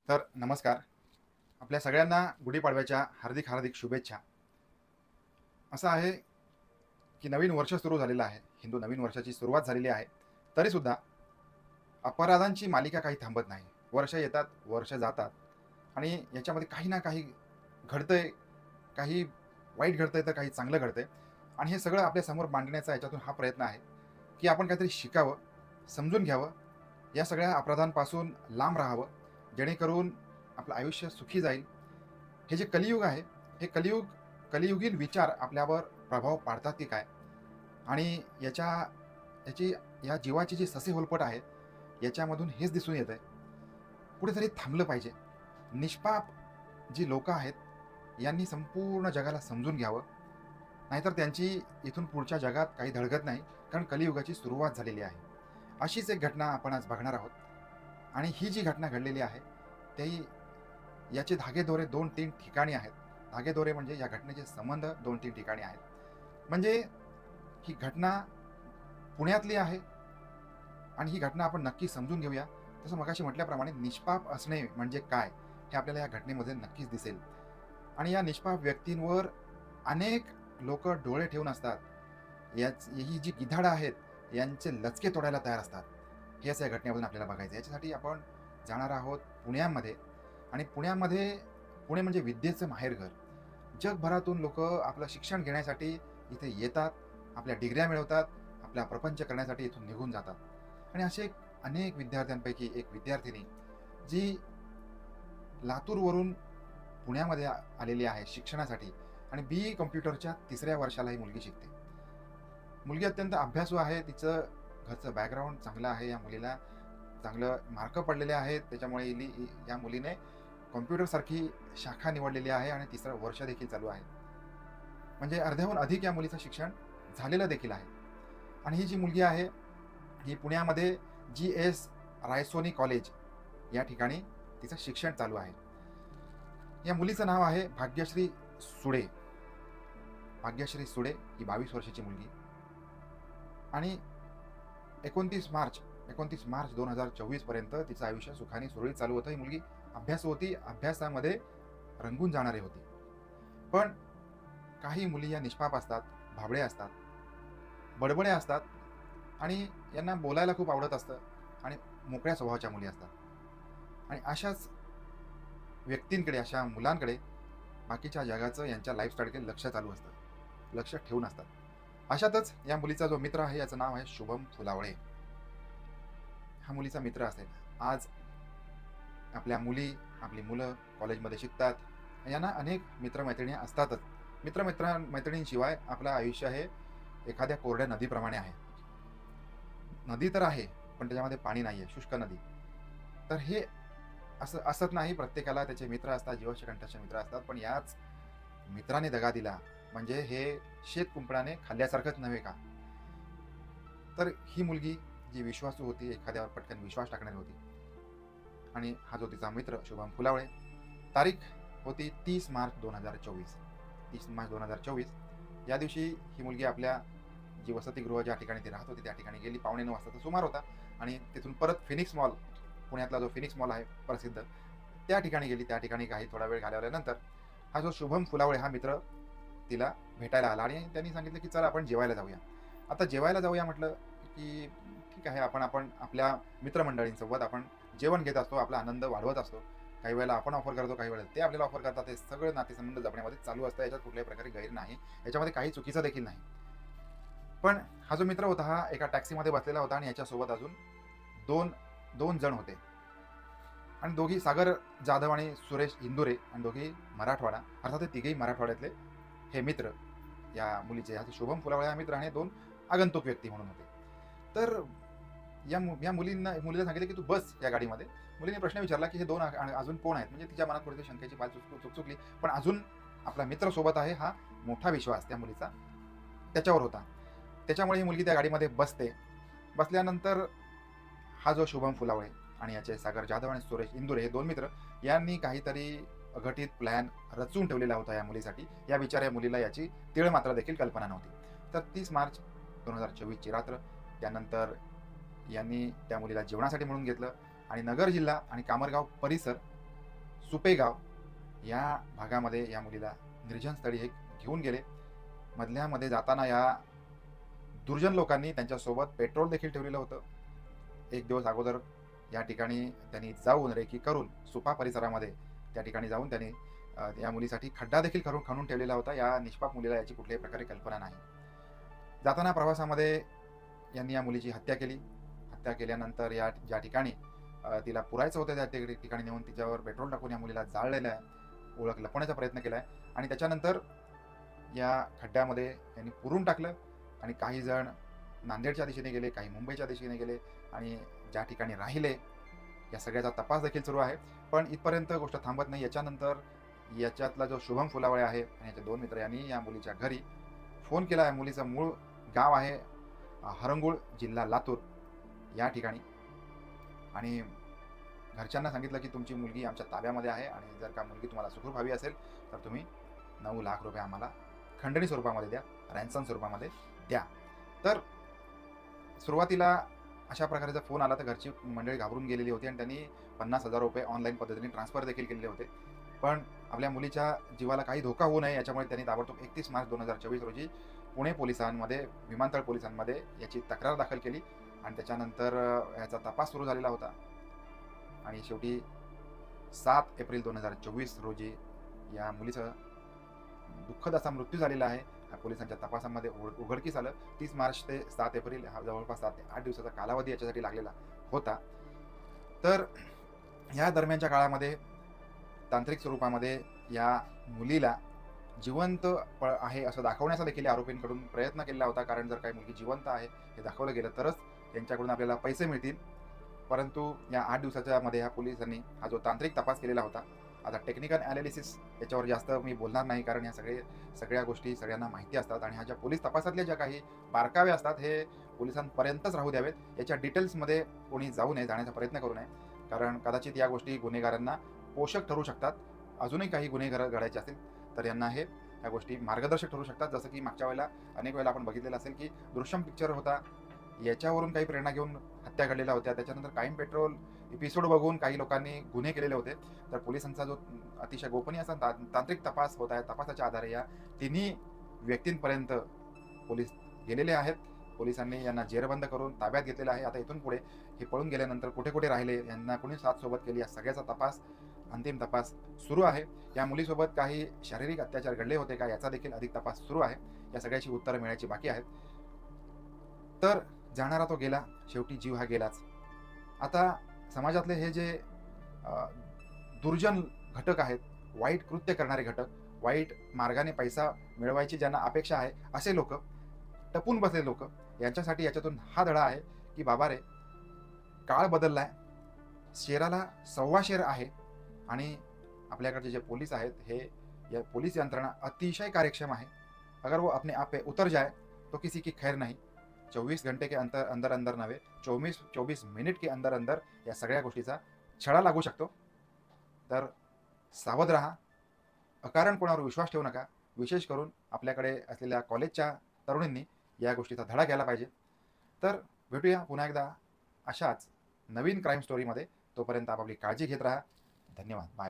तर नमस्कार. आपल्या सगळ्यांना गुढीपाडव्याच्या हार्दिक हार्दिक शुभेच्छा. असं आहे की नवीन वर्ष सुरू झालेलं आहे. हिंदू नवीन वर्षाची सुरुवात झालेली आहे. तरीसुद्धा अपराधांची मालिका काही थांबत नाही. वर्ष येतात, वर्ष जातात आणि याच्यामध्ये काही ना काही घडतंय, काही वाईट घडतंय तर काही चांगलं घडतंय आणि हे सगळं आपल्यासमोर मांडण्याचा याच्यातून हा प्रयत्न आहे की आपण काहीतरी शिकावं, समजून घ्यावं, या सगळ्या अपराधांपासून लांब राहावं, जेणेकरून आपलं आयुष्य सुखी जाईल. हे जे कलियुग आहे, हे कलियुगीन विचार आपल्यावर प्रभाव पाडतात की काय? आणि याची या जीवाची जी ससेहोलपट आहे, याच्यामधून हेच दिसून येतंय. कुठेतरी थांबलं पाहिजे. निष्पाप जी लोकं आहेत, यांनी संपूर्ण जगाला समजून घ्यावं. नाहीतर त्यांची इथून पुढच्या जगात काही धडगत नाही. कारण कलियुगाची सुरुवात झालेली आहे. अशीच एक घटना आपण आज बघणार आहोत. आणि ही जी घटना घडलेली आहे, ती याचे धागेदोरे 2-3 ठिकाणी आहेत. धागेदोरे म्हणजे या घटनेचे संबंध 2-3 ठिकाणी आहेत. म्हणजे ही घटना पुण्यातली आहे आणि ही घटना आपण नक्की समजून घेऊया. तसं मगाशी म्हटल्याप्रमाणे निष्पाप असणे म्हणजे काय? हे आपल्याला या घटनेमध्ये नक्कीच दिसेल. आणि या निष्पाप व्यक्तींवर अनेक लोकं डोळे ठेवून असतात. ही जी गिधाडं आहेत, यांचे लचके तोडायला तयार असतात. हे असं या घटनेमधून आपल्याला बघायचं आहे. याच्यासाठी आपण जाणार आहोत पुण्यामध्ये आणि पुणे म्हणजे विद्येचं माहेरघर. जगभरातून लोकं आपलं शिक्षण घेण्यासाठी इथे येतात, आपल्या डिग्र्या मिळवतात, आपला प्रपंच करण्यासाठी इथून निघून जातात. आणि असे अनेक विद्यार्थ्यांपैकी एक विद्यार्थिनी जी लातूरवरून पुण्यामध्ये आलेली आहे शिक्षणासाठी आणि बी कॉम्प्युटरच्या 3ऱ्या वर्षाला ही मुलगी शिकते. मुलगी अत्यंत अभ्यासू आहे. तिचं घरचं बॅकग्राऊंड चांगलं आहे. या मुलीला चांगलं मार्क पडलेले आहेत. त्याच्यामुळे या मुलीने कॉम्प्युटरसारखी शाखा निवडलेली आहे आणि 3रं वर्ष देखील चालू आहे. म्हणजे अर्ध्याहून अधिक या मुलीचं शिक्षण झालेलं देखील आहे. आणि ही जी मुलगी आहे, ही पुण्यामध्ये जी.एस. रायसोनी कॉलेज या ठिकाणी तिचं शिक्षण चालू आहे. या मुलीचं नाव आहे भाग्यश्री सुडे. भाग्यश्री सुडे ही 22 वर्षाची मुलगी आणि 29 मार्च 2024 पर्यंत तिचं आयुष्य सुखाने सुरळीत चालू होतं. ही मुलगी अभ्यासू होती, अभ्यासामध्ये रंगून जाणारी होती. पण काही मुली या निष्पाप असतात, भाबड्या असतात, बडबड्या असतात आणि यांना बोलायला खूप आवडत असतं आणि मोकळ्या स्वभावाच्या मुली असतात. आणि अशाच व्यक्तींकडे, अशा मुलांकडे बाकीच्या जगाचं यांच्या लाईफस्टाईलकडे लक्ष चालू असतं, लक्ष ठेवून असतात. अशातच या मुलीचा जो मित्र आहे, याचं नाव आहे शुभम फुलावळे. हा मुलीचा मित्र असेल. आज आपली मुलं कॉलेजमध्ये शिकतात. यांना अनेक मित्रमैत्रिणी असतातच. मैत्रिणींशिवाय आपलं आयुष्य हे एखाद्या कोरड्या नदीप्रमाणे आहे. नदी तर आहे, पण त्याच्यामध्ये पाणी नाहीये, शुष्क नदी. तर हे असं असत नाही. प्रत्येकाला त्याचे मित्र असतात, जीवाचे कंठचे मित्र असतात. पण याच मित्राने दगा दिला म्हणजे हे शेत कुंपणाने खाल्ल्यासारखंच नव्हे का? तर ही मुलगी जी विश्वासू होती, एखाद्यावर पटकन विश्वास टाकणारी होती आणि हा जो तिचा मित्र शुभम फुलावळे, तारीख होती 30 मार्च 2024. 30 मार्च 2024 या दिवशी ही मुलगी आपल्या जी वसतिगृह ज्या ठिकाणी ती राहत होती त्या ठिकाणी गेली. 9:15 वाजताचा सुमार होता आणि तिथून परत फिनिक्स मॉल, पुण्यातला जो फिनिक्स मॉल आहे प्रसिद्ध, त्या ठिकाणी गेली. त्या ठिकाणी काही थोडा वेळ घालवल्यानंतर हा जो शुभम फुलावळे हा मित्र तिला भेटायला आला आणि त्यांनी सांगितलं की चला आपण जेवायला जाऊया. आता जेवायला जाऊया म्हटलं की ठीक आहे, आपण आपल्या मित्रमंडळींसोबत आपण जेवण घेत असतो, आपला आनंद वाढवत असतो. काही वेळेला आपण ऑफर करतो, काही वेळेला ते आपल्याला ऑफर करतात. हे सगळं नातेसंबंध जपण्यामध्ये चालू असतं. याच्यात कुठल्याही प्रकारे गैर नाही, याच्यामध्ये काही चुकीचं देखील नाही. पण हा जो मित्र होता हा एका टॅक्सीमध्ये बसलेला होता आणि याच्यासोबत अजून दोन जण होते आणि दोघी सागर जाधव आणि सुरेश इंदुरे आणि दोघी मराठवाडा, अर्थात ते तिघेही मराठवाड्यातले हे मित्र या मुलीचे, हा शुभम फुलावळे हा मित्र आणि 2 आगंतुक व्यक्ती म्हणून होते. तर या मुलीला सांगितलं की तू बस या गाडीमध्ये. मुलीने प्रश्न विचारला की हे 2 अजून कोण आहेत? म्हणजे तिच्या मनात थोडीशी शंकेची बाब चुकचुकली. पण अजून आपला मित्र सोबत आहे हा मोठा विश्वास त्या मुलीचा त्याच्यावर होता. त्याच्यामुळे ही मुलगी त्या गाडीमध्ये बसते. बसल्यानंतर हा जो शुभम फुलावळे आणि याचे सागर जाधव आणि सुरेश इंदुरे हे 2 मित्र यांनी काहीतरी अघटित प्लॅन रचून ठेवलेला होता या मुलीसाठी. या बिचाऱ्या मुलीला याची तीळ मात्र देखील कल्पना नव्हती. तर 30 मार्च 2024 ची रात्र. त्यानंतर यांनी त्या मुलीला जेवणासाठी म्हणून घेतलं आणि नगर जिल्हा आणि कामरगाव परिसर सुपेगाव या भागामध्ये या मुलीला निर्जन स्थळी हे घेऊन गेले. मधल्यामध्ये जाताना या दुर्जन लोकांनी त्यांच्यासोबत पेट्रोल देखील ठेवलेलं होतं. एक दिवस अगोदर या ठिकाणी त्यांनी जाऊन रेकी करून सुपा परिसरामध्ये त्या ठिकाणी जाऊन त्यांनी या मुलीसाठी खड्डा देखील करून खणून ठेवलेला होता. या निष्पाप मुलीला याची कुठल्याही प्रकारे कल्पना नाही. जाताना प्रवासामध्ये यांनी या मुलीची हत्या केली. हत्या केल्यानंतर या ज्या ठिकाणी तिला पुरायचं होतं त्या ठिकाणी नेऊन तिच्यावर पेट्रोल टाकून या मुलीला जाळलेलं आहे. ओळख लपवण्याचा प्रयत्न केला आहे आणि त्याच्यानंतर या खड्ड्यामध्ये यांनी पुरून टाकलं आणि काही जण नांदेडच्या दिशेने गेले, काही मुंबईच्या दिशेने गेले आणि ज्या ठिकाणी राहिले या सगळ्याचा तपास देखील सुरू आहे. पण इथपर्यंत गोष्ट थांबत नाही. याच्यानंतर याच्यातला जो शुभम फुलावळे आहे आणि याचे 2 मित्र यांनी या मुलीच्या घरी फोन केला आहे. मुलीचं मूळ गाव आहे हरंगुळ, जिल्हा लातूर या ठिकाणी आणि घरच्यांना सांगितलं की तुमची मुलगी आमच्या ताब्यामध्ये आहे आणि जर का मुलगी तुम्हाला सुखरूप हवी असेल तर तुम्ही 9 लाख रुपये आम्हाला खंडणी स्वरूपामध्ये द्या, रॅन्सम स्वरूपामध्ये द्या. तर सुरुवातीला अशा प्रकारचा फोन आला तर घरची मंडळी घाबरून गेलेली होती आणि त्यांनी 50,000 रुपये ऑनलाईन पद्धतीने ट्रान्सफर देखील केलेले होते. पण आपल्या मुलीच्या जीवाला काही धोका होऊ नये याच्यामुळे त्यांनी ताबडतोब 31 मार्च 2024 रोजी पुणे पोलिसांमध्ये, विमानतळ पोलिसांमध्ये याची तक्रार दाखल केली आणि त्याच्यानंतर याचा तपास सुरू झालेला होता आणि शेवटी 7 एप्रिल 2024 रोजी या मुलीचं दुःखद असा मृत्यू झालेला आहे. पोलिसांच्या तपासामध्ये उघडकीस आलं. 30 मार्च ते 7 एप्रिल हा जवळपास 7 ते 8 दिवसाचा कालावधी याच्यासाठी लागलेला होता. तर या दरम्यानच्या काळामध्ये तांत्रिक स्वरूपामध्ये या मुलीला जिवंत आहे असं दाखवण्याचा देखील आरोपींकडून प्रयत्न केला होता. कारण जर काही मुलगी जिवंत आहे हे दाखवलं गेलं तरच त्यांच्याकडून आपल्याला पैसे मिळतील. परंतु या 8 दिवसाच्या मध्ये ह्या पोलिसांनी हा जो तांत्रिक तपास केलेला होता, आता टेक्निकल ॲनालिसिस याच्यावर जास्त मी बोलणार नाही कारण ह्या सगळ्या गोष्टी सगळ्यांना माहिती असतात आणि ह्या ज्या पोलीस तपासातल्या ज्या काही बारकावे असतात हे पोलिसांपर्यंतच राहू द्यावेत. याच्या डिटेल्समध्ये कोणी जाऊ नये, जाण्याचा प्रयत्न करू नये. कारण कदाचित या गोष्टी गुन्हेगारांना पोषक ठरू शकतात. अजूनही काही गुन्हे घडायचे असतील तर यांना ह्या गोष्टी मार्गदर्शक ठरू शकतात. जसं की मागच्या वेळेला अनेक वेळेला आपण बघितलेलं असेल की दृश्यम पिक्चर होता, याच्यावरून काही प्रेरणा घेऊन हत्या घडलेल्या होत्या. त्याच्यानंतर कायम पेट्रोल एपिसोड बघून काही लोकांनी गुन्हे केलेले होते. तर पोलिसांचा जो अतिशय गोपनीय असा तांत्रिक तपास होत आहे, तपासाच्या आधारे या तिन्ही व्यक्तींपर्यंत पोलीस गेलेले आहेत. पोलिसांनी यांना जेरबंद करून ताब्यात घेतलेलं आहे. आता इथून पुढे हे पळून गेल्यानंतर कुठे कुठे राहिले, यांना कोणी साथ सोबत केली, या सगळ्याचा तपास, अंतिम तपास सुरू आहे. या मुलीसोबत काही शारीरिक अत्याचार घडले होते का याचा देखील अधिक तपास सुरू आहे. या सगळ्याची उत्तरं मिळायची बाकी आहेत. तर जाणारा तो गेला, शेवटी जीव हा गेलाच. आता समाजातले हे जे दुर्जन घटक आहेत, वाईट कृत्य करणारे घटक, वाईट मार्गाने पैसा मिळवायची ज्यांना अपेक्षा आहे असे लोक, टपून बसलेले लोक, यांच्यासाठी याच्यातून हा धडा आहे की बाबा रे, काळ बदललाय, शेराला सव्वा शेर आहे आणि आपल्याकडचे जे पोलीस आहेत हे या पोलीस यंत्रणा अतिशय कार्यक्षम आहे. अगर वो अपने आप पे उतर जाए तो किसी की खैर नहीं. 24 घंटे के अंदर अंदर नव्हे, 24 मिनिट के अंदर अंदर या सगळ्या गोष्टीचा छडा लागू शकतो. तर सावध राहा, अकारण कोणावर विश्वास ठेवू नका. विशेष करून आपल्याकडे असलेल्या कॉलेजच्या तरुणींनी या गोष्टीचा धडा घ्यायला पाहिजे. तर भेटूया पुन्हा एकदा अशाच नवीन क्राईम स्टोरीमध्ये. तोपर्यंत आपापली काळजी घेत राहा. धन्यवाद. बाय.